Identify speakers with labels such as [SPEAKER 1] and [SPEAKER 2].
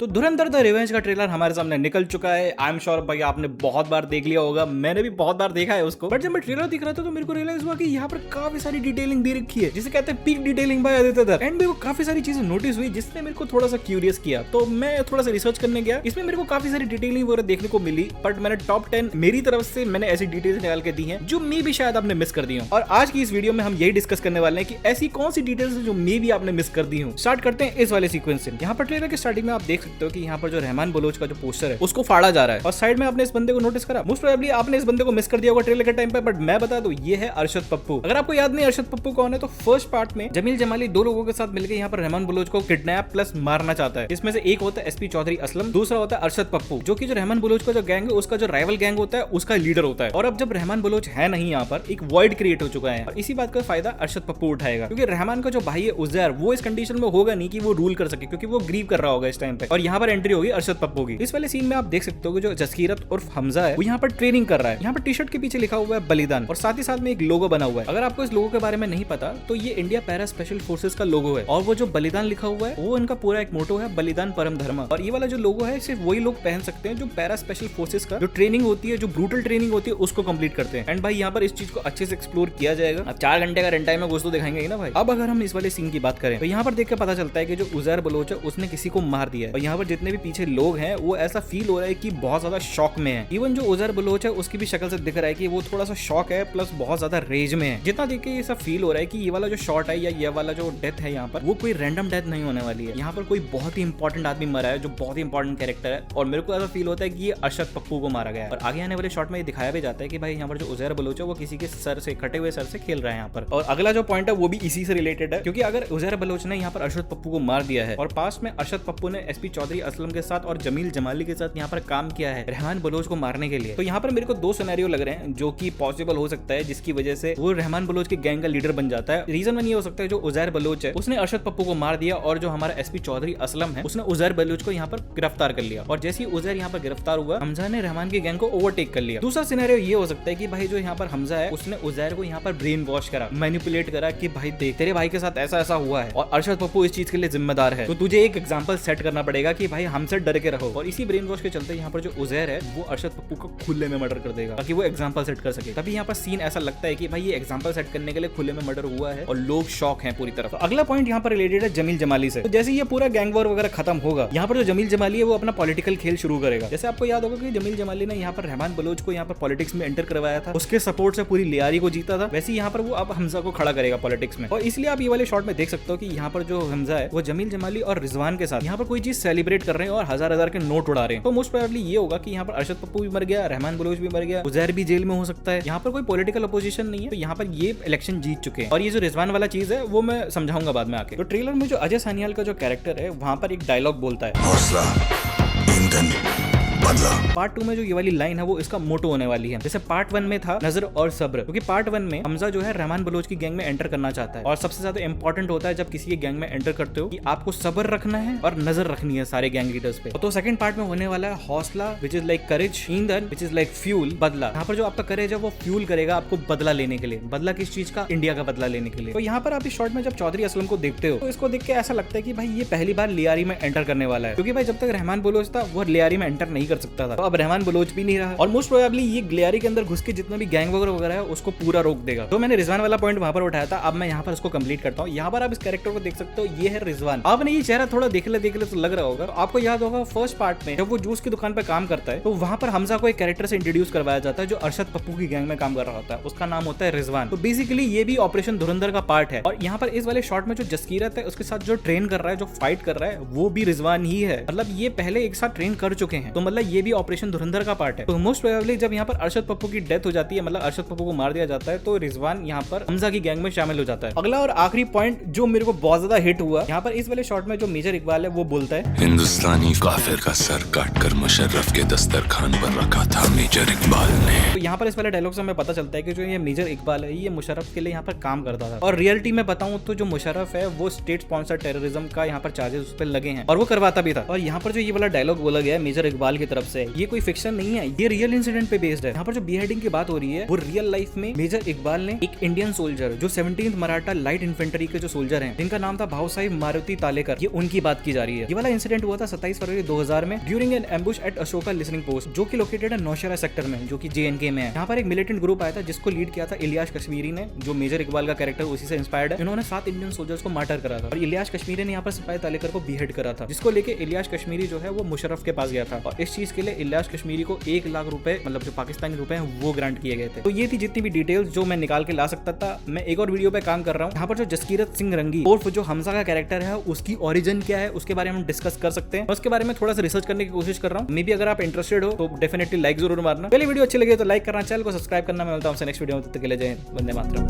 [SPEAKER 1] तो धुरंधर the revenge का trailer हमारे सामने निकल चुका है। आई एम श्योर भाई आपने बहुत बार देख लिया होगा, मैंने भी बहुत बार देखा है उसको। बट जब मैं ट्रेलर दिख रहा था तो मेरे को रियलाइज हुआ कि यहाँ पर काफी सारी डिटेलिंग दे रखी है, जिसे कहते हैं peak detailing by Aditya Dutt. And मेरे को काफी सारी चीजें नोटिस हुई जिसने मेरे को थोड़ा सा क्यूरियस किया, तो मैं थोड़ा सा रिसर्च करने गया। इसमें मेरे को काफी सारी डिटेलिंग वगैरह देखने को मिली, बट मैंने टॉप 10 मेरी तरफ से मैंने ऐसी डिटेल्स निकाल के दी है जो मे भी शायद आपने मिस कर दी हो। और आज की इस वीडियो में हम यही डिस्कस करने वाले हैं कि ऐसी कौन सी डिटेल्स जो मे भी आपने मिस कर दी हो। स्टार्ट करते हैं इस वाले सीक्वेंस से। यहाँ पर ट्रेलर के स्टार्टिंग में आप देख सकते हो कि यहाँ पर जो रहमान बलोच का जो पोस्टर है उसको फाड़ा जा रहा है और साइड में आपने इस बंदे को नोटिस करा। मोस्ट प्रोबेबली आपने इस बंदे को मिस कर दिया होगा ट्रेलर के टाइम पे, बट मैं बता दूं ये है अरशद पप्पू। अगर आपको याद नहीं अरशद पप्पू कौन है, तो फर्स्ट पार्ट में जमील जमाली दो लोगों के साथ मिलकर यहाँ पर रहमान बलोच को किडनैप प्लस मारना चाहता है। इसमें से एक होता है एसपी चौधरी असलम, दूसरा होता है अरशद पप्पू, जो कि जो रहमान बलोच का जो गैंग है उसका जो राइवल गैंग होता है उसका लीडर होता है। और अब जब रहमान बलोच है नहीं, यहाँ पर एक वॉइड क्रिएट हो चुका है और इसी बात का फायदा अरशद पप्पू उठाएगा, क्योंकि रहमान का जो भाई है उजैर वो इस कंडीशन में होगा नहीं कि वो रूल कर सके, क्योंकि वो ग्रीव कर रहा होगा इस टाइम पे। और यहाँ पर एंट्री होगी अरशद पप्पू की। इस वाले सीन में आप देख सकते हो कि जो जसकीरत उर्फ हमजा है वो यहाँ पर ट्रेनिंग कर रहा है। यहाँ पर टी शर्ट के पीछे लिखा हुआ है बलिदान और साथ ही साथ में एक लोगो बना हुआ है। अगर आपको इस लोगो के बारे में नहीं पता तो ये इंडिया पैरा स्पेशल फोर्सेस का लोगो है और वो जो बलिदान लिखा हुआ है वो इनका पूरा एक मोटो है, बलिदान परम धर्म। और ये वाला जो लोगो है सिर्फ वही लोग पहन सकते हैं जो पैरा स्पेशल फोर्सेस का जो ट्रेनिंग होती है, जो ब्रूटल ट्रेनिंग होती है उसको कंप्लीट करते हैं। एंड भाई यहाँ पर इस चीज को अच्छे से एक्सप्लोर किया जाएगा। अब 4 घंटे का रन टाइम है, कुछ तो दिखाएंगे ही ना भाई। अब अगर हम इस वाले सीन की बात करें तो यहाँ पर देख के पता चलता है कि जो उजैर बलोच है उसने किसी को मार दिया है और यहाँ पर जितने भी पीछे लोग हैं वो ऐसा फील हो रहा है कि बहुत ज्यादा शॉक में है। इवन जो उजैर बलोच है उसकी भी शक्ल से दिख रहा है कि वो थोड़ा सा शॉक है प्लस बहुत ज्यादा रेज में है। जितना देख के ये सब फील हो रहा है कि ये वाला जो शॉट है या ये वाला जो डेथ है यहाँ पर वो कोई रैंडम डेथ नहीं होने वाली है। यहाँ पर कोई बहुत ही इंपॉर्टेंट आदमी मरा है जो बहुत ही इंपॉर्टेंट कैरेक्टर है और मेरे को ऐसा फील होता है कि ये अरशद पप्पू को मारा गया है। और आगे आने वाले शॉट में ये दिखाया भी जाता है कि भाई यहाँ पर जो उजैर बलोच है वो किसी के सर से कटे हुए सर से खेल रहा है यहाँ पर। और अगला जो पॉइंट है वो भी इसी से रिलेटेड है, क्योंकि अगर उजैर बलोच ने यहाँ पर अरशद पप्पू को मार दिया है और पास में अरशद पप्पू ने एसपी चौधरी असलम के साथ और जमील जमाली के साथ यहाँ पर काम किया है रहमान बलोच को मारने के लिए, तो यहाँ पर मेरे को 2 सिनेरियो लग रहे हैं जो कि पॉसिबल हो सकता है जिसकी वजह से वो रहमान बलोच के गैंग का लीडर बन जाता है। रीजन 1 ये हो सकता है जो उजैर बलोच है उसने अरशद पप्पू को मार दिया और जो हमारा एसपी चौधरी असलम है उसने उजैर बलोच को यहाँ पर गिरफ्तार कर लिया और जैसे ही उजैर यहाँ पर गिरफ्तार हुआ हमजा ने रहमान के गैंग को ओवरटेक कर लिया। दूसरा सिनेरियो ये हो सकता है कि भाई जो यहाँ पर हमजा है उसने उजैर को यहाँ पर ब्रेन वॉश करा, मैनिपुलेट करा कि भाई देख तेरे भाई के साथ ऐसा ऐसा हुआ है और अरशद पप्पू इस चीज के लिए जिम्मेदार है, तो तुझे एक एग्जाम्पल सेट करना पड़ेगा कि भाई हमसे डर के रहो। और इसी ब्रेन वॉश के चलते यहाँ पर जो उजैर है वो अरशद पप्पू को खुले में मर्डर कर देगा ताकि वो एग्जाम्पल सेट कर सके। तभी यहाँ पर सीन ऐसा लगता है कि भाई ये एग्जाम्पल सेट करने के लिए खुले में मर्डर हुआ है और लोग शॉक हैं पूरी तरफ। तो अगला पॉइंट यहाँ पर रिलेटेड है जमील जमाली से। तो जैसे ये पूरा गैंग वॉर वगैरह खत्म होगा यहाँ पर जो जमील जमाली है वो अपना पॉलिटिकल खेल शुरू करेगा। जैसे आपको याद होगा कि जमील जमाली ने यहाँ पर रहमान बलोच को यहाँ पर पॉलिटिक्स में एंटर करवाया था, उसके सपोर्ट से पूरी लियारी को जीता था, वैसे यहाँ पर वो अब हमजा को खड़ा करेगा पॉलिटिक्स में। और इसलिए आप ये वाले शॉट में देख सकते हो कि यहाँ पर जो हमजा है वो जमील जमाली और रिजवान के साथ यहाँ पर कोई चीज सेलिब्रेट कर रहे हैं और हजार के नोट उड़ा रहे हैं। तो मोस्ट प्रोबेबली ये होगा कि यहाँ पर अरशद पप्पू भी मर गया, रहमान बलोच भी मर गया, उजैर भी जेल में हो सकता है। यहाँ पर कोई पॉलिटिकल अपोजिशन नहीं है, तो यहाँ पर ये इलेक्शन जीत चुके हैं। और ये जो रिजवान वाला चीज है वो मैं समझाऊंगा बाद में आके। तो ट्रेलर में जो अजय सानियाल का जो कैरेक्टर है वहां पर एक डायलॉग बोलता है, हौसला, ईंधन, बदला। पार्ट 2 में जो ये वाली लाइन है वो इसका मोटो होने वाली है। जैसे पार्ट 1 में था नजर और सब्र, क्योंकि पार्ट 1 में हमजा जो है रहमान बलोच की गैंग में एंटर करना चाहता है और सबसे ज्यादा इंपॉर्टेंट होता है जब किसी के गैंग में एंटर करते हो कि आपको सब्र रखना है और नजर रखनी है सारे गैंग लीडर्स पे। तो सेकंड पार्ट में होने वाला है हौसला विच इज लाइक करेज, ईंधन विच इज लाइक फ्यूल, बदला। यहाँ पर जो आपका करेज है वो फ्यूल करेगा आपको बदला लेने के लिए। बदला किस चीज का? इंडिया का बदला लेने के लिए। तो यहाँ पर आप इस शॉट में जब चौधरी असलम को देखते हो तो इसको देख के ऐसा लगता है कि भाई ये पहली बार लियारी में एंटर करने वाला है, क्योंकि भाई जब तक रहमान बलोच था वो लियारी में एंटर नहीं कर सकता था, तो अब रहमान बलोच भी नहीं रहा और मोस्ट प्रोबेबली ये लियारी के अंदर घुस के जितना भी गैंग वगैरह है उसको पूरा रोक देगा। तो मैंने रिजवान वाला पॉइंट वहां पर उठाया था, अब मैं यहाँ पर इसको कंप्लीट करता हूँ। यहाँ पर आप इस कैरेक्टर को देख सकते हो, ये है रिजवान। आपने ये चेहरा थोड़ा देख ले तो लग रहा होगा। तो आपको याद होगा फर्स्ट पार्ट में जब वो जूस की दुकान पर काम करता है तो वहां पर हमजा को एक कैरेक्टर से इंट्रोड्यूस करवाया जाता है जो अरशद पप्पू की गैंग में काम कर रहा होता है, उसका नाम होता है रिजवान। तो बेसिकली ये भी ऑपरेशन धुरंधर का पार्ट है। और यहाँ पर इस वाले शॉट में जो जसकीरत है उसके साथ जो ट्रेन कर रहा है, जो फाइट कर रहा है वो भी रिजवान ही है। मतलब ये पहले एक साथ ट्रेन कर चुके हैं, तो मतलब ये भी ऑपरेशन धुरंधर का पार्ट है। तो मोस्ट प्रोबेबली जब यहाँ पर अरशद पप्पू की डेथ हो जाती है, मतलब अरशद पप्पू को मार दिया जाता है, तो रिजवान यहाँ पर हमजा की गैंग में शामिल हो जाता है। अगला और आखिरी पॉइंट जो मेरे को बहुत ज्यादा हिट हुआ, यहाँ पर इस वाले शॉट में जो मेजर इकबाल है वो बोलता है,
[SPEAKER 2] हिंदुस्तानी काफिर का सर काटकर मुशर्रफ के दस्तरखान पर रखा था मेजर इकबाल ने।
[SPEAKER 1] तो यहाँ पर इस वाले डायलॉग से हमें पता चलता है कि जो ये मेजर इकबाल है ये मुशर्रफ के लिए यहाँ पर काम करता था। और रियलिटी में बताऊं तो जो मुशर्रफ है वो स्टेट स्पॉन्सर्ड टेररिज्म का यहाँ पर चार्जेस उस पर लगे हैं और वो करवाता भी था। और यहाँ पर जो ये वाला डायलॉग बोला गया है मेजर इकबाल के की तरफ से। ये कोई फिक्शन नहीं है, ये रियल इंसिडेंट पे बेस्ड है। यहाँ पर जो बीहेडिंग की बात हो रही है वो रियल लाइफ में मेजर इकबाल ने एक इंडियन सोल्जर जो 17th मराठा लाइट इन्फेंट्री के जो सोल्जर हैं जिनका नाम था भाऊ साहिब मारुति तालेकर, ये उनकी बात की जा रही है। ये वाला इंसिडेंट हुआ था 27 फरवरी 2000 में during an ambush at Ashoka listening post, जो कि लोकेटेड है नौशहरा सेक्टर में, जो कि JNK में है। यहाँ पर एक मिलिटेंट ग्रुप आया था जिसको लीड किया था इलियास कश्मीरी ने, जो मेजर इकबाल का कैरेक्टर उसी से इंस्पायर्ड है। इन्होंने 7 इंडियन सोल्जर्स को मार्टर करा था और इलियास कश्मीरी ने यहाँ पर सिपाही तालेकर को बीहेड करा था, जिसको लेके इलियास कश्मीरी जो है वो मुशर्रफ के पास गया था और इस चीज के लिए इलियास कश्मीरी को 1 लाख रुपए, मतलब जो पाकिस्तानी रुपए हैं, वो ग्रांट किए गए थे। तो ये थी जितनी भी डिटेल्स जो मैं निकाल के ला सकता था। मैं एक और वीडियो पे काम कर रहा हूँ, यहाँ पर जो जसकीरत सिंह रंगी और जो हमजा का कैरेक्टर है उसकी ओरिजिन क्या है उसके बारे में हम डिस्कस कर सकते हैं। उसके बारे में थोड़ा सा रिसर्च करने की कोशिश कर रहा हूँ। मे बी अगर आप इंटरेस्टेड हो तो डेफिनेटली लाइक जरूर मारना। पहले वीडियो अच्छी लगे तो लाइक करना, चैनल को सब्सक्राइब करना। मैं मिलता हूँ नेक्स्ट वीडियो में, तब तक के लिए जय हिंद, वंदे मातरम।